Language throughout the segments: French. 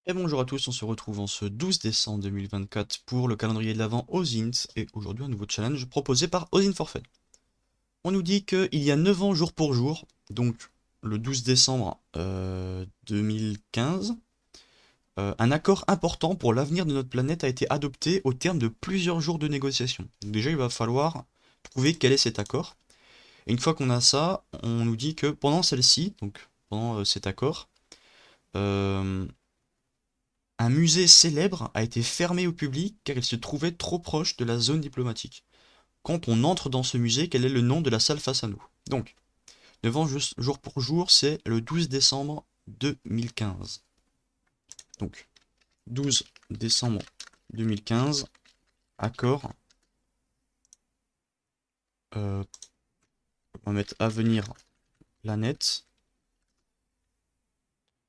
Et bonjour à tous, on se retrouve en ce 12 décembre 2024 pour le calendrier de l'Avent OSINT et aujourd'hui un nouveau challenge proposé par OSINT Forfait. On nous dit qu'il y a 9 ans jour pour jour, donc le 12 décembre 2015, un accord important pour l'avenir de notre planète a été adopté au terme de plusieurs jours de négociations. Donc déjà il va falloir trouver quel est cet accord. Et une fois qu'on a ça, on nous dit que pendant celle-ci, donc pendant cet accord, euh, un musée célèbre a été fermé au public car il se trouvait trop proche de la zone diplomatique. Quand on entre dans ce musée, quel est le nom de la salle face à nous? Donc, devant jour pour jour, c'est le 12 décembre 2015. Donc, 12 décembre 2015, accord. On va mettre à venir planète.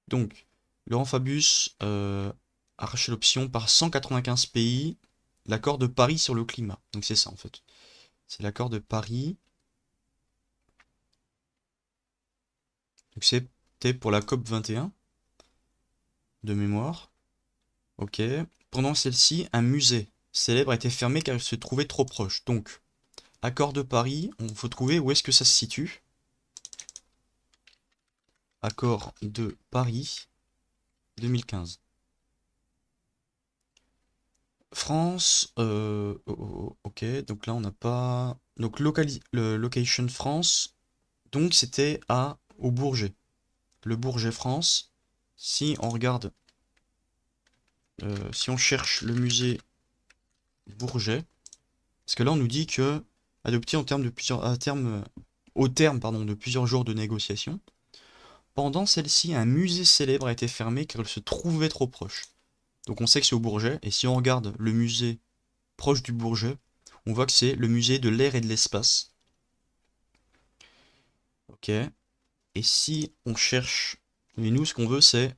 Donc, Laurent Fabius a arraché l'option par 195 pays, l'accord de Paris sur le climat. Donc c'est ça en fait. C'est l'accord de Paris. Donc c'était pour la COP 21 de mémoire. Ok. Pendant celle-ci, un musée célèbre a été fermé car il se trouvait trop proche. Donc, accord de Paris, il faut trouver où est-ce que ça se situe. Accord de Paris 2015. France, ok, donc là on n'a pas. Donc le location France, donc c'était au Bourget. Le Bourget France. Si on regarde, si on cherche le musée Bourget, parce que là, on nous dit que, adopté en termes de plusieurs, au terme pardon, de plusieurs jours de négociations, pendant celle-ci, un musée célèbre a été fermé car il se trouvait trop proche. Donc on sait que c'est au Bourget, et si on regarde le musée proche du Bourget, on voit que c'est le musée de l'air et de l'espace. Ok. Et si on cherche, mais nous, ce qu'on veut, c'est,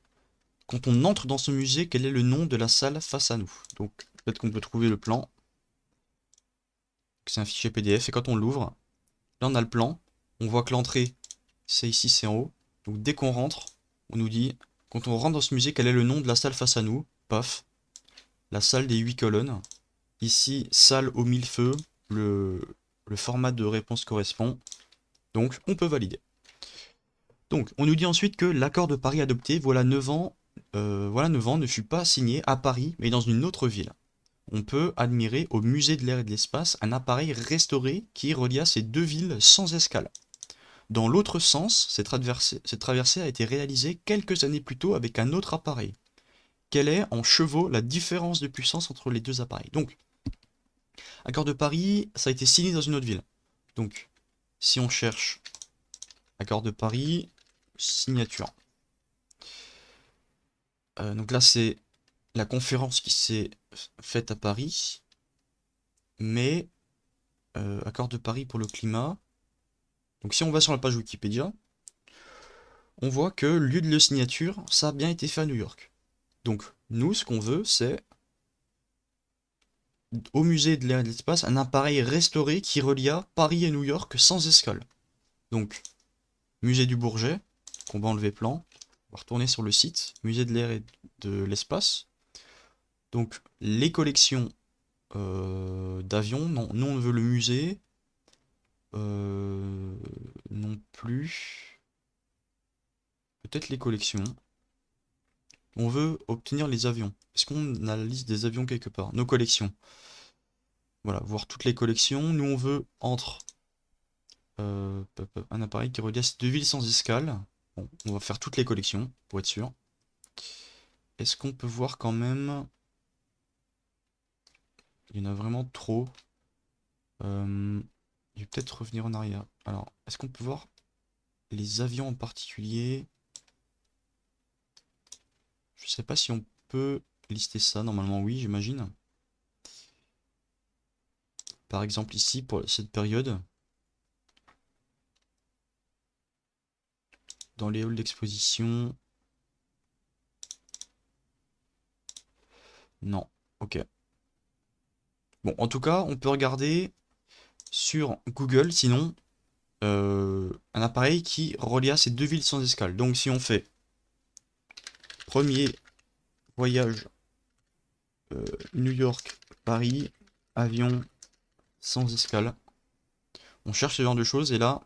quand on entre dans ce musée, quel est le nom de la salle face à nous? Donc peut-être qu'on peut trouver le plan. C'est un fichier PDF, et quand on l'ouvre, là on a le plan, on voit que l'entrée c'est ici, c'est en haut. Donc dès qu'on rentre, on nous dit, quand on rentre dans ce musée, quel est le nom de la salle face à nous? Paf, la salle des 8 colonnes. Ici, salle aux 1000 feux, le format de réponse correspond. Donc on peut valider. Donc on nous dit ensuite que l'accord de Paris adopté, voilà 9 ans, ne fut pas signé à Paris, mais dans une autre ville. On peut admirer au musée de l'air et de l'espace un appareil restauré qui relia ces deux villes sans escale. Dans l'autre sens, cette traversée a été réalisée quelques années plus tôt avec un autre appareil. Quelle est en chevaux la différence de puissance entre les deux appareils? Donc, accord de Paris, ça a été signé dans une autre ville. Donc, si on cherche accord de Paris, signature. Donc là, c'est la conférence qui s'est faite à Paris, mais accord de Paris pour le climat. Donc si on va sur la page Wikipédia, on voit que le lieu de la signature, ça a bien été fait à New York. Donc nous, ce qu'on veut, c'est au musée de l'air et de l'espace un appareil restauré qui relia Paris et New York sans escale. Donc, musée du Bourget, qu'on va enlever plan, on va retourner sur le site, musée de l'air et de l'espace. Donc, les collections d'avions, non, nous on veut le musée, non plus, peut-être les collections. On veut obtenir les avions. Est-ce qu'on a la liste des avions quelque part? Nos collections. Voilà, voir toutes les collections. Nous on veut entre un appareil qui relie ces deux villes sans escale. Bon, on va faire toutes les collections, pour être sûr. Est-ce qu'on peut voir quand même... Il y en a vraiment trop. Je vais peut-être revenir en arrière. Alors, est-ce qu'on peut voir les avions en particulier? Je sais pas si on peut lister ça. Normalement, oui, j'imagine. Par exemple, ici, pour cette période, dans les halls d'exposition... Non. Ok. Bon, en tout cas, on peut regarder sur Google, sinon, un appareil qui relia ces deux villes sans escale. Donc si on fait premier voyage New York, Paris, avion sans escale. On cherche ce genre de choses et là,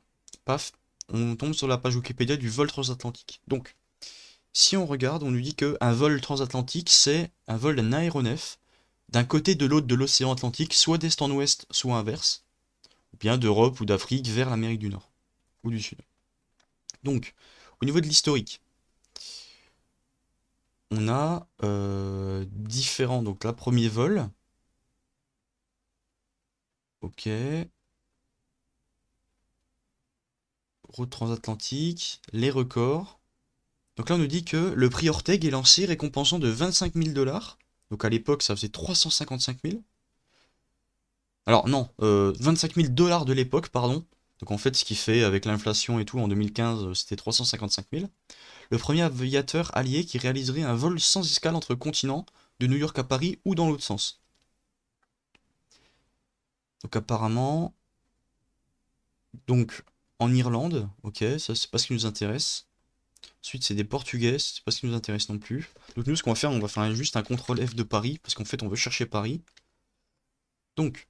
paf, on tombe sur la page Wikipédia du vol transatlantique. Donc, si on regarde, on nous dit qu'un vol transatlantique, c'est un vol d'un aéronef d'un côté de l'autre de l'océan Atlantique, soit d'est en ouest, soit inverse, ou bien d'Europe ou d'Afrique vers l'Amérique du Nord ou du Sud. Donc, au niveau de l'historique, on a différents. Donc là, premier vol. Ok. Route transatlantique, les records. Donc là, on nous dit que le prix Orteg est lancé récompensant de 25 000 $. Donc à l'époque, ça faisait 355 000. Alors non, 25 000 $ de l'époque, pardon. Donc en fait, ce qui fait avec l'inflation et tout, en 2015, c'était 355 000. Le premier aviateur allié qui réaliserait un vol sans escale entre continents, de New York à Paris ou dans l'autre sens. Donc apparemment, donc en Irlande, ok, ça c'est pas ce qui nous intéresse. Ensuite, c'est des Portugais, c'est pas ce qui nous intéresse non plus. Donc nous, ce qu'on va faire, on va faire juste un contrôle F de Paris, parce qu'en fait, on veut chercher Paris. Donc,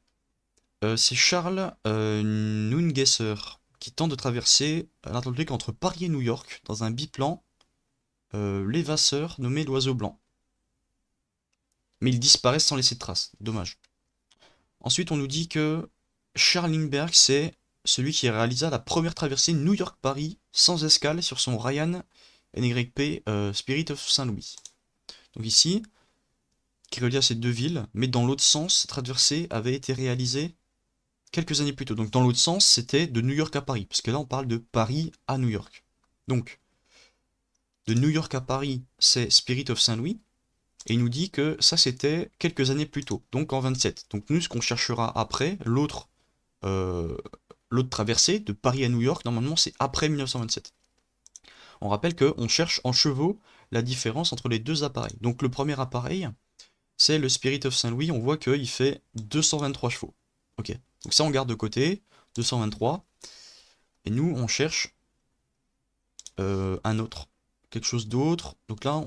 c'est Charles Nungesser qui tente de traverser l'Atlantique entre Paris et New York dans un biplan l'évasseur nommé l'Oiseau Blanc. Mais il disparaît sans laisser de traces. Dommage. Ensuite, on nous dit que Charles Lindbergh, c'est celui qui réalisa la première traversée New York-Paris sans escale sur son Ryan NYP Spirit of Saint-Louis. Donc ici, qui relie à ces deux villes, mais dans l'autre sens, cette traversée avait été réalisée quelques années plus tôt. Donc dans l'autre sens, c'était de New York à Paris, parce que là on parle de Paris à New York. Donc, de New York à Paris, c'est Spirit of Saint-Louis, et il nous dit que ça c'était quelques années plus tôt, donc en 27. Donc nous, ce qu'on cherchera après, euh, l'autre traversée de Paris à New York, normalement c'est après 1927. On rappelle qu'on cherche en chevaux la différence entre les deux appareils. Donc le premier appareil, c'est le Spirit of Saint-Louis, on voit qu'il fait 223 chevaux. Ok, donc ça on garde de côté, 223. Et nous on cherche un autre, quelque chose d'autre. Donc là,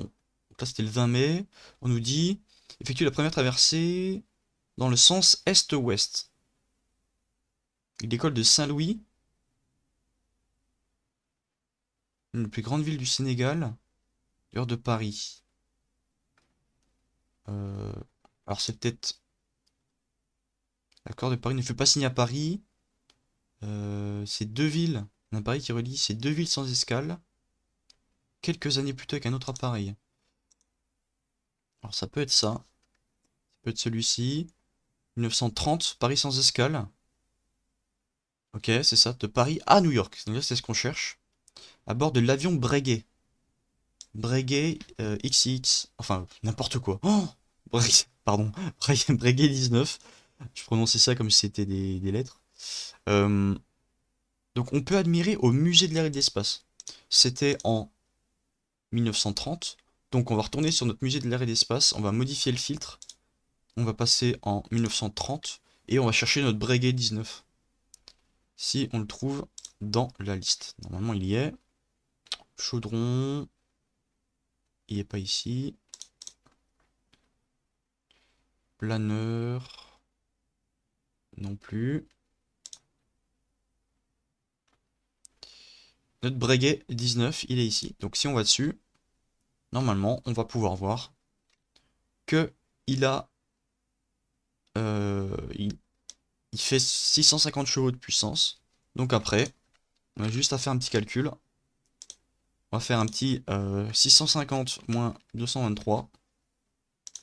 là c'était le 20 mai, on nous dit effectue la première traversée dans le sens est-ouest. L'école de Saint-Louis, une plus grande ville du Sénégal, heure de Paris. Euh, alors c'est peut-être... L'accord de Paris ne fut pas signé à Paris. Ces deux villes, un appareil qui relie ces deux villes sans escale, quelques années plus tôt avec un autre appareil. Alors ça peut être ça. Ça peut être celui-ci. 1930, Paris sans escale. Ok, c'est ça, de Paris à New York. Donc là, c'est ce qu'on cherche. À bord de l'avion Breguet. Breguet XX. Enfin, n'importe quoi. Oh pardon. Breguet 19. Je prononçais ça comme si c'était des lettres. Euh, donc on peut admirer au musée de l'air et de l'espace. C'était en 1930. Donc on va retourner sur notre musée de l'air et de l'espace. On va modifier le filtre. On va passer en 1930. Et on va chercher notre Breguet 19. Si on le trouve dans la liste. Normalement il y est. Chaudron. Il n'est pas ici. Planeur. Non plus. Notre Breguet 19, il est ici. Donc si on va dessus, normalement, on va pouvoir voir que il a... il fait 650 chevaux de puissance. Donc après, on a juste à faire un petit calcul. On va faire un petit 650 moins 223.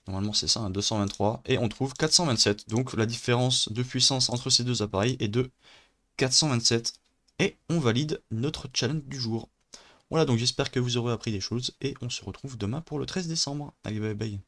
Normalement c'est ça, un 223. Et on trouve 427. Donc la différence de puissance entre ces deux appareils est de 427. Et on valide notre challenge du jour. Voilà, donc j'espère que vous aurez appris des choses. Et on se retrouve demain pour le 13 décembre. Allez, bye bye.